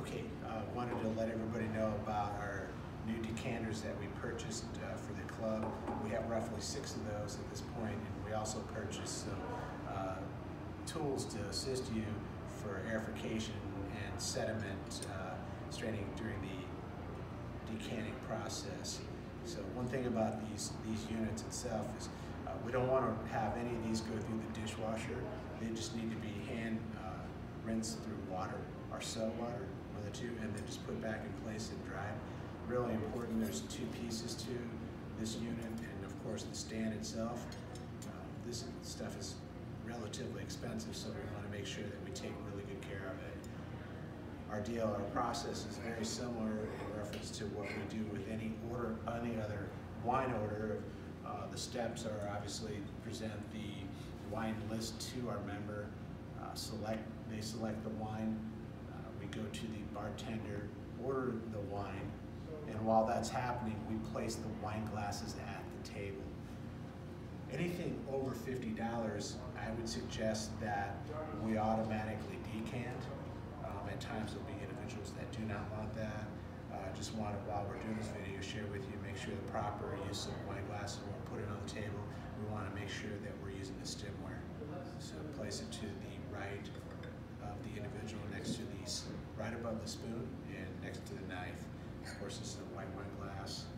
Okay, wanted to let everybody know about our new decanters that we purchased for the club. We have roughly 6 of those at this point, and we also purchased some tools to assist you for aerification and sediment straining during the decanting process. So one thing about these units itself is we don't want to have any of these go through the dishwasher. They just need to be hand rinsed through water or salt water, one of the two, and then just put back in place and dry. Really important, there's 2 pieces to this unit, and of course the stand itself. This stuff is relatively expensive, so we want to make sure that we take really good care of it. Our process is very similar in reference to what we do with any other wine order. The steps are obviously present the wine list to our member, they select the wine, we go to the bartender, order the wine, and while that's happening, we place the wine glasses at the table. Anything over $50, I would suggest that we automatically decant. At times there'll be individuals that do not want that. Just wanted, while we're doing this video, share with you, make sure the proper use of wine glasses, when we put it on the table, we want to make sure that we're using the stemware. So place it to the right of the individual, next to these, right above the spoon and next to the knife. Of course, this is a white wine glass,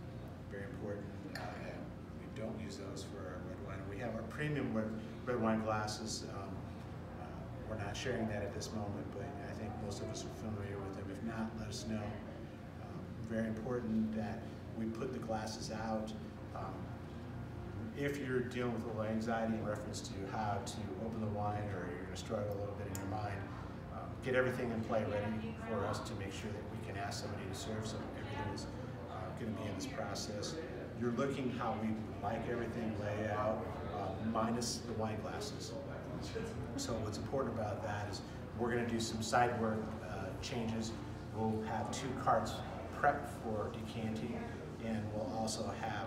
very important. We don't use those for our red wine. We have our premium red wine glasses. We're not sharing that at this moment, but I think most of us are familiar with them. If not, let us know. Very important that we put the glasses out. If you're dealing with a little anxiety in reference to how to open the wine, or you're going to struggle a little bit in your mind, get everything in play ready for us to make sure that we can ask somebody to serve, so everything is going to be in this process. You're looking how we like everything laid out, minus the wine glasses. So what's important about that is we're going to do some side work changes. We'll have 2 carts prepped for decanting, and we'll also have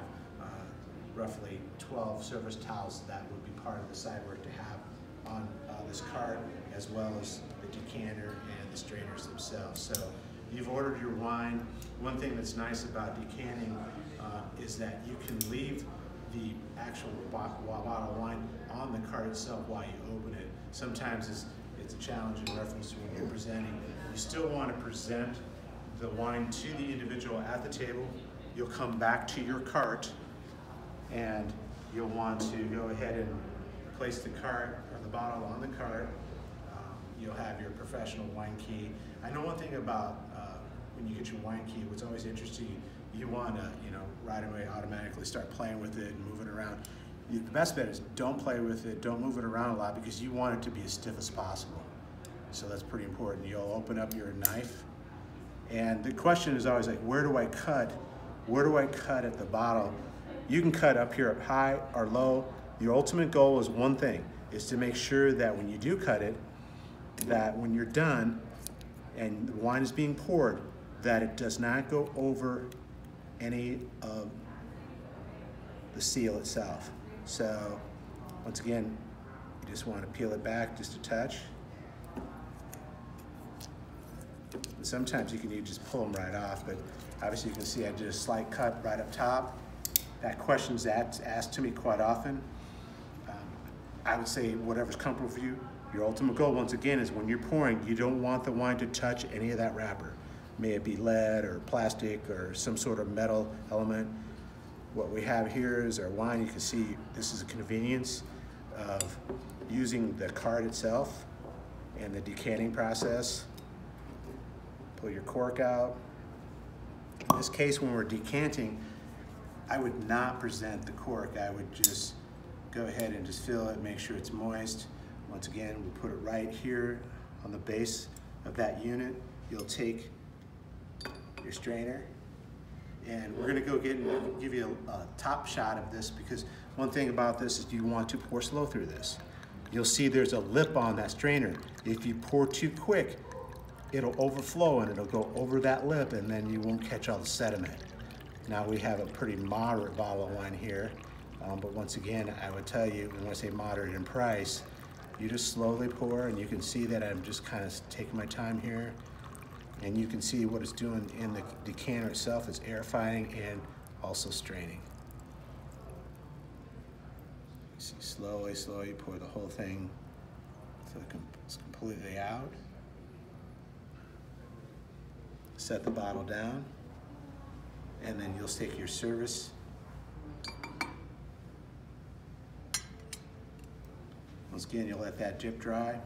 roughly 12 service towels that would be part of the side work to have on this cart, as well as the decanter and the strainers themselves. So you've ordered your wine. One thing that's nice about decanting is that you can leave the actual bottle of wine on the cart itself while you open it. Sometimes it's a challenge in reference to when you're presenting. You still want to present the wine to the individual at the table. You'll come back to your cart, and you'll want to go ahead and place the cart or the bottle on the cart. You'll have your professional wine key. I know one thing about when you get your wine key, what's always interesting, you want to, right away automatically start playing with it and move it around. The best bet is don't play with it, don't move it around a lot, because you want it to be as stiff as possible. So that's pretty important. You'll open up your knife, and the question is always like, where do I cut? Where do I cut at the bottle? You can cut up here, up high or low. Your ultimate goal is one thing, is to make sure that when you do cut it, that when you're done and the wine is being poured, that it does not go over any of the seal itself. So once again, you just want to peel it back just a touch. And sometimes you can just pull them right off, but obviously you can see I did a slight cut right up top. That question's asked to me quite often. I would say whatever's comfortable for you. Your ultimate goal, once again, is when you're pouring, you don't want the wine to touch any of that wrapper. May it be lead or plastic or some sort of metal element. What we have here is our wine. You can see this is a convenience of using the cart itself and the decanting process. Pull your cork out. In this case, when we're decanting, I would not present the cork. I would just go ahead and just fill it, make sure it's moist. Once again, we put it right here on the base of that unit. You'll take your strainer, and we're gonna go get and give you a top shot of this, because one thing about this is you want to pour slow through this. You'll see there's a lip on that strainer. If you pour too quick, it'll overflow and it'll go over that lip, and then you won't catch all the sediment. Now we have a pretty moderate bottle of wine here, but once again, I would tell you, when I say moderate in price, you just slowly pour, and you can see that I'm just kind of taking my time here. And you can see what it's doing in the decanter itself. It's air fighting and also straining. You see, slowly, slowly, you pour the whole thing so it's completely out. Set the bottle down, and then you'll take your service. Once again, you'll let that drip dry,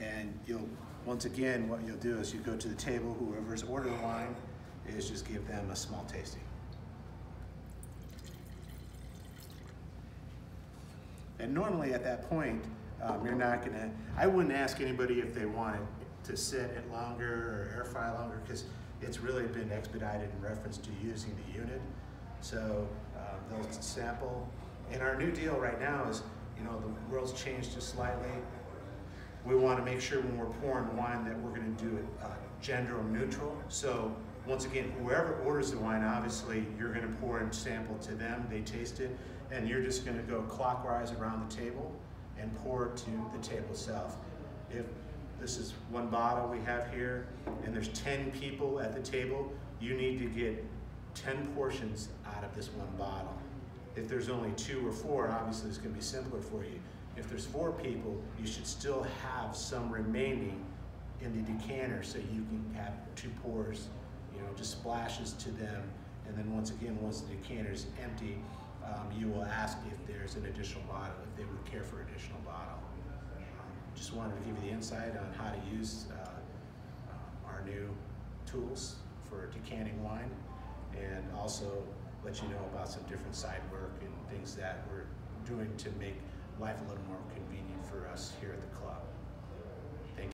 and once again, what you'll do is you go to the table, whoever's ordered the wine, is just give them a small tasting. And normally at that point, you're not gonna, I wouldn't ask anybody if they wanted to sit it longer or air fry longer, because it's really been expedited in reference to using the unit. So they'll sample. And our new deal right now is, the world's changed just slightly. We want to make sure when we're pouring wine that we're going to do it gender neutral. So once again, whoever orders the wine, obviously you're going to pour and sample to them, they taste it, and you're just going to go clockwise around the table and pour to the table itself. If this is one bottle we have here, and there's 10 people at the table, you need to get 10 portions out of this one bottle. If there's only 2 or 4, obviously it's going to be simpler for you. If there's 4 people, you should still have some remaining in the decanter so you can have 2 pours, just splashes to them. And then once again, once the decanter is empty, you will ask if there's an additional bottle, if they would care for additional bottle. Just wanted to give you the insight on how to use our new tools for decanting wine, and also let you know about some different side work and things that we're doing to make life a little more convenient for us here at the club.